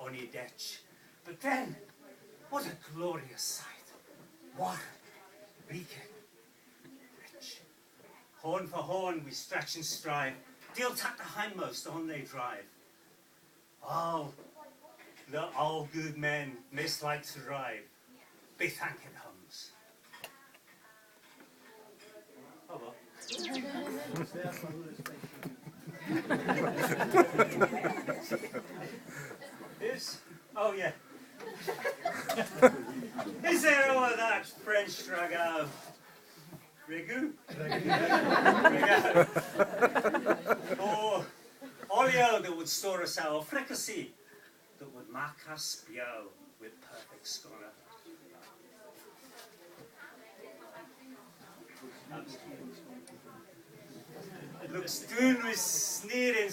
bonny ditch. But then, what a glorious sight. Warm, reeking, rich. Horn for horn we stretch and strive. Deal tack the hindmost, on they drive. Oh, the all good men mislike to ride. Be thanking hums. Oh well. Oh yeah. Is there all of that French ragout? Ragout? Ragout. Or olio that would store us our fricassee, that would mark us bio with perfect scholar. Looks doon with sneering